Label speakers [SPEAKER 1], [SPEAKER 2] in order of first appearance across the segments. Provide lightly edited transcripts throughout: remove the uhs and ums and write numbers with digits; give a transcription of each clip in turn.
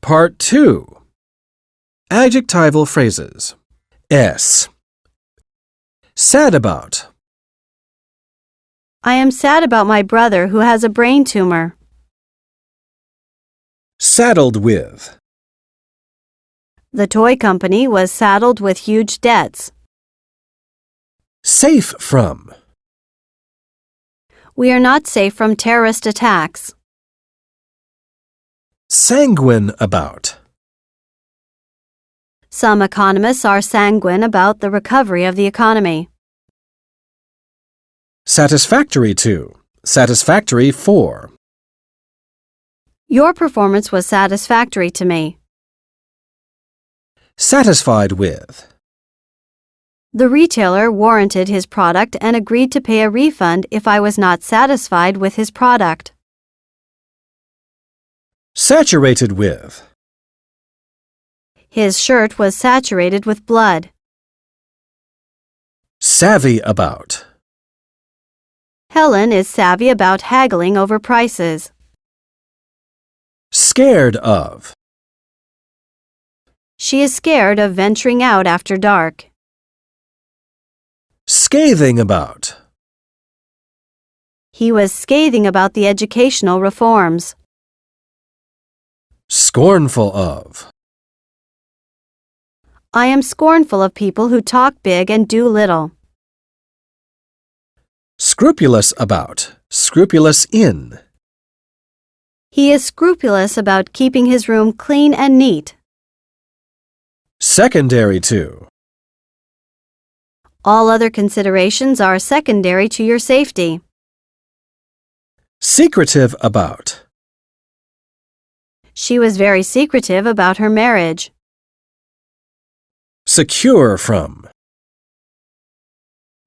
[SPEAKER 1] Part 2. Adjectival phrases. S. Sad about.
[SPEAKER 2] I am sad about my brother who has a brain tumor.
[SPEAKER 1] Saddled with.
[SPEAKER 2] The toy company was saddled with huge debts.
[SPEAKER 1] Safe from.
[SPEAKER 2] We are not safe from terrorist attacks.
[SPEAKER 1] Sanguine about.
[SPEAKER 2] Some economists are sanguine about the recovery of the economy.
[SPEAKER 1] Satisfactory to. Satisfactory for.
[SPEAKER 2] Your performance was satisfactory to me.
[SPEAKER 1] Satisfied with.
[SPEAKER 2] The retailer warranted his product and agreed to pay a refund if I was not satisfied with his product.
[SPEAKER 1] Saturated with.
[SPEAKER 2] His shirt was saturated with blood.
[SPEAKER 1] Savvy about.
[SPEAKER 2] Helen is savvy about haggling over prices.
[SPEAKER 1] Scared of.
[SPEAKER 2] She is scared of venturing out after dark.
[SPEAKER 1] Scathing about.
[SPEAKER 2] He was scathing about the educational reforms.
[SPEAKER 1] Scornful of.
[SPEAKER 2] I am scornful of people who talk big and do little.
[SPEAKER 1] Scrupulous about. Scrupulous in.
[SPEAKER 2] He is scrupulous about keeping his room clean and neat.
[SPEAKER 1] Secondary to.
[SPEAKER 2] All other considerations are secondary to your safety.
[SPEAKER 1] Secretive about.
[SPEAKER 2] She was very secretive about her marriage.
[SPEAKER 1] Secure from.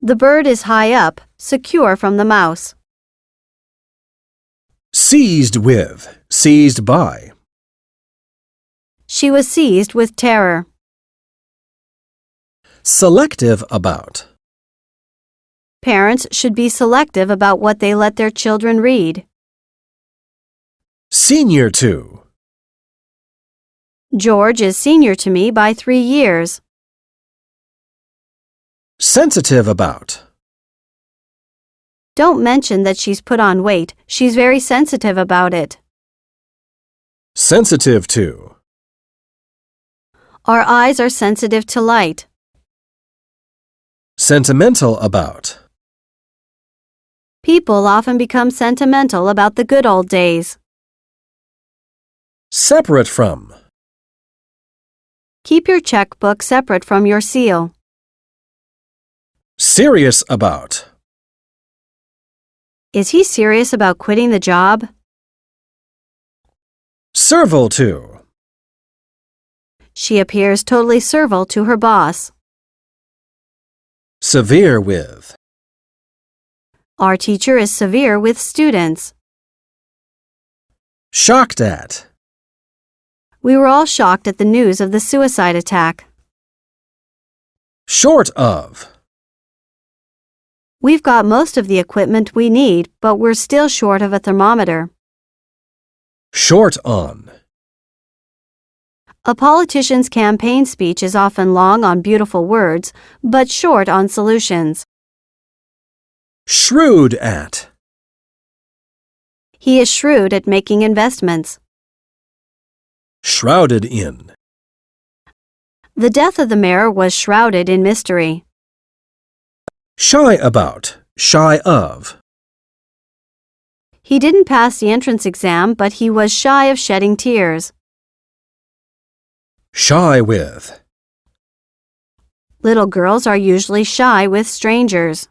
[SPEAKER 2] The bird is high up, secure from the mouse.
[SPEAKER 1] Seized with. Seized by.
[SPEAKER 2] She was seized with terror.
[SPEAKER 1] Selective about.
[SPEAKER 2] Parents should be selective about what they let their children read.
[SPEAKER 1] Senior to.
[SPEAKER 2] George is senior to me by 3 years.
[SPEAKER 1] Sensitive about.
[SPEAKER 2] Don't mention that she's put on weight. She's very sensitive about it.
[SPEAKER 1] Sensitive to.
[SPEAKER 2] Our eyes are sensitive to light.
[SPEAKER 1] Sentimental about.
[SPEAKER 2] People often become sentimental about the good old days.
[SPEAKER 1] Separate from.
[SPEAKER 2] Keep your checkbook separate from your seal.
[SPEAKER 1] Serious about.
[SPEAKER 2] Is he serious about quitting the job?
[SPEAKER 1] Servile to.
[SPEAKER 2] She appears totally servile to her boss.
[SPEAKER 1] Severe with.
[SPEAKER 2] Our teacher is severe with students.
[SPEAKER 1] Shocked at.
[SPEAKER 2] We were all shocked at the news of the suicide attack.
[SPEAKER 1] Short of.
[SPEAKER 2] We've got most of the equipment we need, but we're still short of a thermometer.
[SPEAKER 1] Short on.
[SPEAKER 2] A politician's campaign speech is often long on beautiful words, but short on solutions.
[SPEAKER 1] Shrewd at.
[SPEAKER 2] He is shrewd at making investments.
[SPEAKER 1] Shrouded in.
[SPEAKER 2] The death of the mayor was shrouded in mystery.
[SPEAKER 1] Shy about. Shy of.
[SPEAKER 2] He didn't pass the entrance exam, but he was shy of shedding tears.
[SPEAKER 1] Shy with.
[SPEAKER 2] Little girls are usually shy with strangers.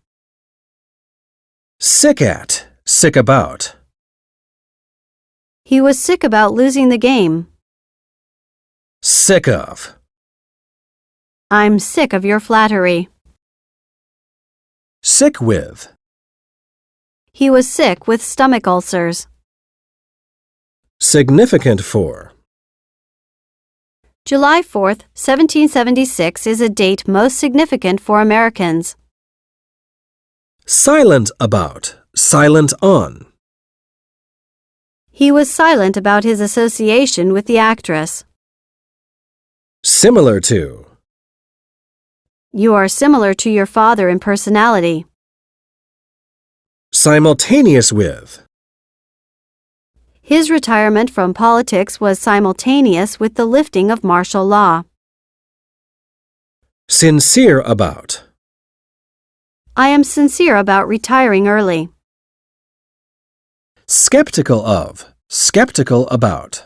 [SPEAKER 1] Sick at. Sick about.
[SPEAKER 2] He was sick about losing the game.
[SPEAKER 1] Sick of.
[SPEAKER 2] I'm sick of your flattery.
[SPEAKER 1] Sick with.
[SPEAKER 2] He was sick with stomach ulcers.
[SPEAKER 1] Significant for.
[SPEAKER 2] July 4th, 1776 is a date most significant for Americans.
[SPEAKER 1] Silent about. Silent on.
[SPEAKER 2] He was silent about his association with the actress.
[SPEAKER 1] Similar to.
[SPEAKER 2] You are similar to your father in personality.
[SPEAKER 1] Simultaneous with.
[SPEAKER 2] His retirement from politics was simultaneous with the lifting of martial law.
[SPEAKER 1] Sincere about.
[SPEAKER 2] I am sincere about retiring early.
[SPEAKER 1] Skeptical of. Skeptical about.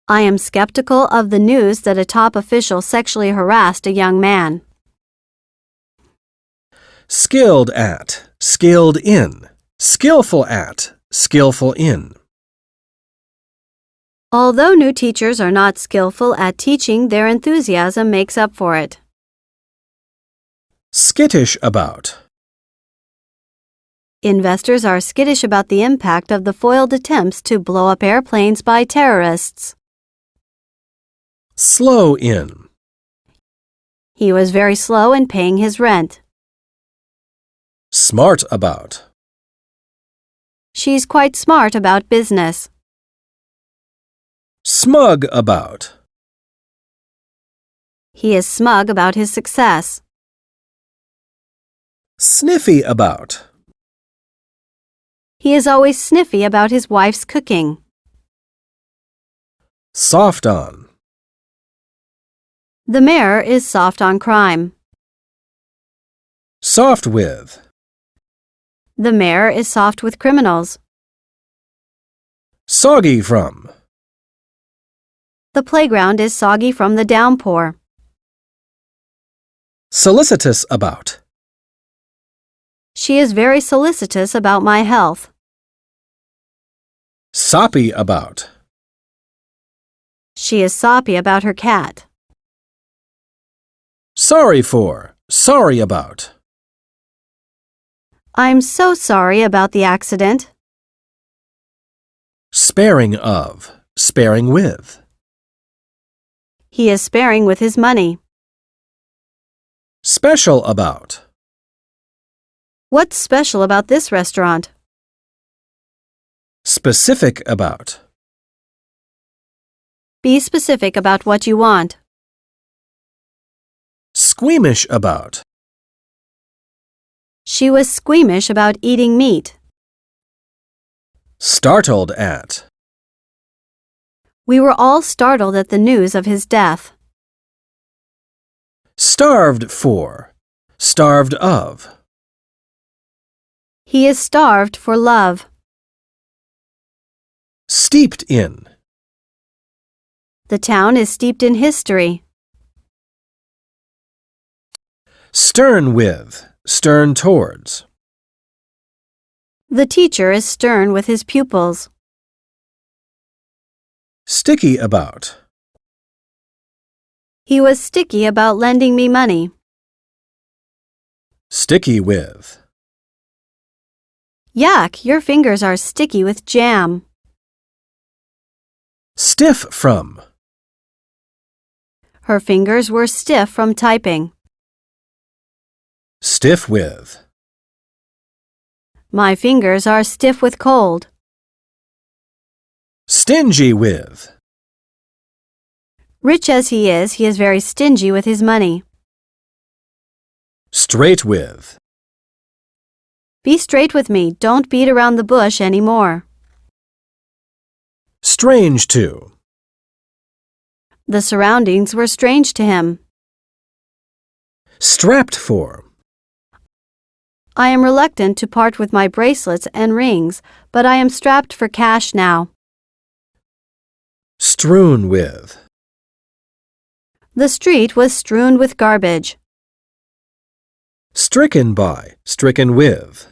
[SPEAKER 2] I am skeptical of the news that a top official sexually harassed a young man.
[SPEAKER 1] Skilled at. Skilled in. Skillful at. Skillful in.
[SPEAKER 2] Although new teachers are not skillful at teaching, their enthusiasm makes up for it.
[SPEAKER 1] Skittish about.
[SPEAKER 2] Investors are skittish about the impact of the foiled attempts to blow up airplanes by terrorists.
[SPEAKER 1] Slow in.
[SPEAKER 2] He was very slow in paying his rent.
[SPEAKER 1] Smart about.
[SPEAKER 2] She's quite smart about business.
[SPEAKER 1] Smug about.
[SPEAKER 2] He is smug about his success.
[SPEAKER 1] Sniffy about.
[SPEAKER 2] He is always sniffy about his wife's cooking.
[SPEAKER 1] Soft on.
[SPEAKER 2] The mayor is soft on crime.
[SPEAKER 1] Soft with.
[SPEAKER 2] The mayor is soft with criminals.
[SPEAKER 1] Soggy from.
[SPEAKER 2] The playground is soggy from the downpour.
[SPEAKER 1] Solicitous about.
[SPEAKER 2] She is very solicitous about my health.
[SPEAKER 1] Soppy about.
[SPEAKER 2] She is soppy about her cat.
[SPEAKER 1] Sorry for. Sorry about.
[SPEAKER 2] I'm so sorry about the accident.
[SPEAKER 1] Sparing of. Sparing with.
[SPEAKER 2] He is sparing with his money.
[SPEAKER 1] Special about.
[SPEAKER 2] What's special about this restaurant?
[SPEAKER 1] Specific about.
[SPEAKER 2] Be specific about what you want.
[SPEAKER 1] Squeamish about.
[SPEAKER 2] She was squeamish about eating meat.
[SPEAKER 1] Startled at.
[SPEAKER 2] We were all startled at the news of his death.
[SPEAKER 1] Starved for. Starved of.
[SPEAKER 2] He is starved for love.
[SPEAKER 1] Steeped in.
[SPEAKER 2] The town is steeped in history.
[SPEAKER 1] Stern with. Stern towards.
[SPEAKER 2] The teacher is stern with his pupils.
[SPEAKER 1] Sticky about.
[SPEAKER 2] He was sticky about lending me money.
[SPEAKER 1] Sticky with.
[SPEAKER 2] Yuck, your fingers are sticky with jam.
[SPEAKER 1] Stiff from.
[SPEAKER 2] Her fingers were stiff from typing.
[SPEAKER 1] Stiff with.
[SPEAKER 2] My fingers are stiff with cold.
[SPEAKER 1] Stingy with.
[SPEAKER 2] Rich as he is very stingy with his money.
[SPEAKER 1] Straight with.
[SPEAKER 2] Be straight with me, don't beat around the bush anymore.
[SPEAKER 1] Strange to.
[SPEAKER 2] The surroundings were strange to him.
[SPEAKER 1] Strapped for.
[SPEAKER 2] I am reluctant to part with my bracelets and rings, but I am strapped for cash now.
[SPEAKER 1] Strewn with.
[SPEAKER 2] The street was strewn with garbage.
[SPEAKER 1] Stricken by. Stricken with.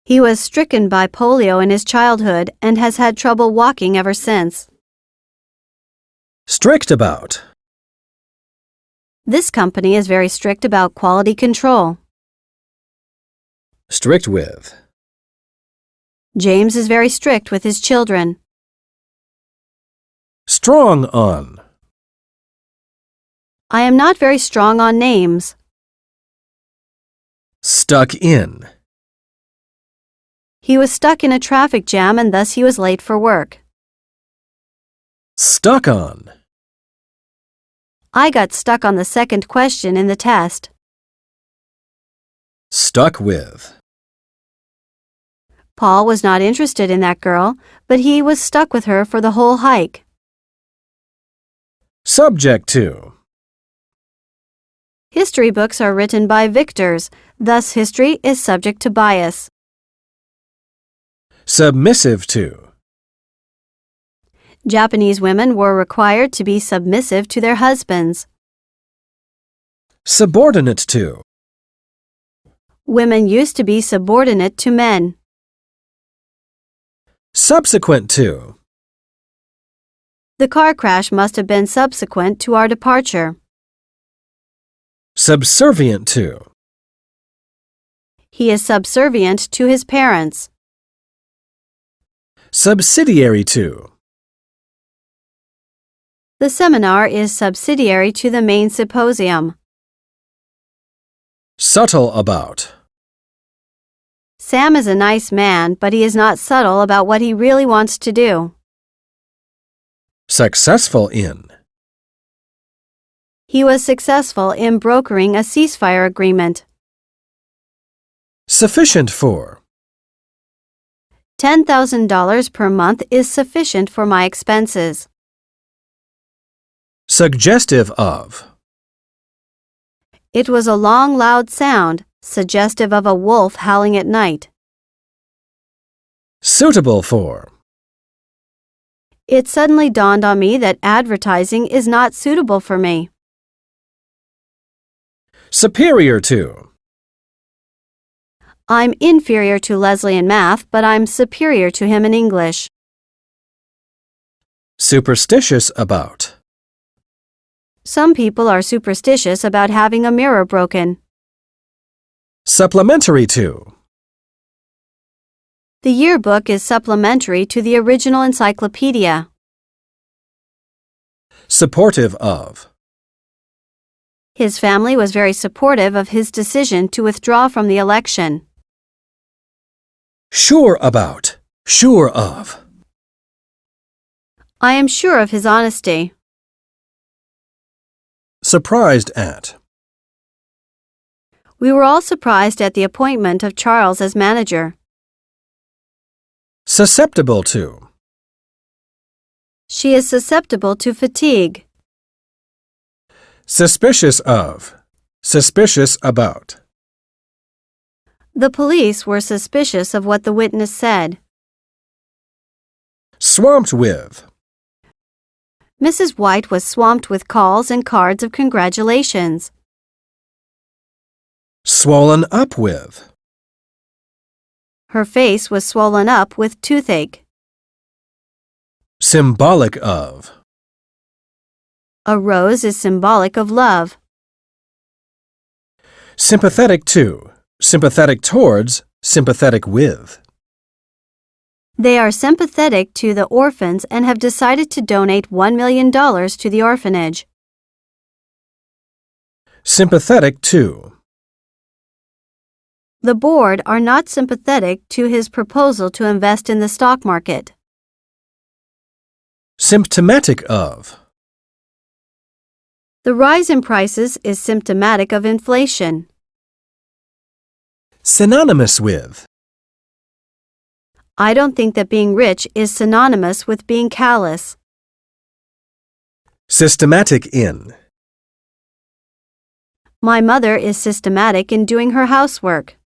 [SPEAKER 2] He was stricken by polio in his childhood and has had trouble walking ever since.
[SPEAKER 1] Strict about.
[SPEAKER 2] This company is very strict about quality control.
[SPEAKER 1] Strict with.
[SPEAKER 2] James is very strict with his children.
[SPEAKER 1] Strong on.
[SPEAKER 2] I am not very strong on names.
[SPEAKER 1] Stuck in.
[SPEAKER 2] He was stuck in a traffic jam and thus he was late for work.
[SPEAKER 1] Stuck on.
[SPEAKER 2] I got stuck on the second question in the test.
[SPEAKER 1] Stuck with.
[SPEAKER 2] Paul was not interested in that girl, but he was stuck with her for the whole hike.
[SPEAKER 1] Subject to.
[SPEAKER 2] History books are written by victors, thus history is subject to bias.
[SPEAKER 1] Submissive to.
[SPEAKER 2] Japanese women were required to be submissive to their husbands.
[SPEAKER 1] Subordinate to.
[SPEAKER 2] Women used to be subordinate to men.
[SPEAKER 1] Subsequent to.
[SPEAKER 2] The car crash must have been subsequent to our departure.
[SPEAKER 1] Subservient to.
[SPEAKER 2] He is subservient to his parents.
[SPEAKER 1] Subsidiary to.
[SPEAKER 2] The seminar is subsidiary to the main symposium.
[SPEAKER 1] Subtle about.
[SPEAKER 2] Sam is a nice man, but he is not subtle about what he really wants to do.
[SPEAKER 1] Successful in.
[SPEAKER 2] He was successful in brokering a ceasefire agreement.
[SPEAKER 1] Sufficient for.
[SPEAKER 2] $10,000 per month is sufficient for my expenses.
[SPEAKER 1] Suggestive of.
[SPEAKER 2] It was a long, loud sound, suggestive of a wolf howling at night.
[SPEAKER 1] Suitable for.
[SPEAKER 2] It suddenly dawned on me that advertising is not suitable for me.
[SPEAKER 1] Superior to.
[SPEAKER 2] I'm inferior to Leslie in math, but I'm superior to him in English.
[SPEAKER 1] Superstitious about.
[SPEAKER 2] Some people are superstitious about having a mirror broken.
[SPEAKER 1] Supplementary to.
[SPEAKER 2] The yearbook is supplementary to the original encyclopedia.
[SPEAKER 1] Supportive of.
[SPEAKER 2] His family was very supportive of his decision to withdraw from the election.
[SPEAKER 1] Sure about. Sure of.
[SPEAKER 2] I am sure of his honesty.
[SPEAKER 1] Surprised at.
[SPEAKER 2] We were all surprised at the appointment of Charles as manager.
[SPEAKER 1] Susceptible to.
[SPEAKER 2] She is susceptible to fatigue.
[SPEAKER 1] Suspicious of. Suspicious about.
[SPEAKER 2] The police were suspicious of what the witness said.
[SPEAKER 1] Swamped with.
[SPEAKER 2] Mrs. White was swamped with calls and cards of congratulations.
[SPEAKER 1] Swollen up with.
[SPEAKER 2] Her face was swollen up with toothache.
[SPEAKER 1] Symbolic of.
[SPEAKER 2] A rose is symbolic of love.
[SPEAKER 1] Sympathetic to. Sympathetic towards. Sympathetic with.
[SPEAKER 2] They are sympathetic to the orphans and have decided to donate $1 million to the orphanage.
[SPEAKER 1] Sympathetic to.
[SPEAKER 2] The board are not sympathetic to his proposal to invest in the stock market.
[SPEAKER 1] Symptomatic of.
[SPEAKER 2] The rise in prices is symptomatic of inflation.
[SPEAKER 1] Synonymous with.
[SPEAKER 2] I don't think that being rich is synonymous with being callous.
[SPEAKER 1] Systematic in.
[SPEAKER 2] My mother is systematic in doing her housework.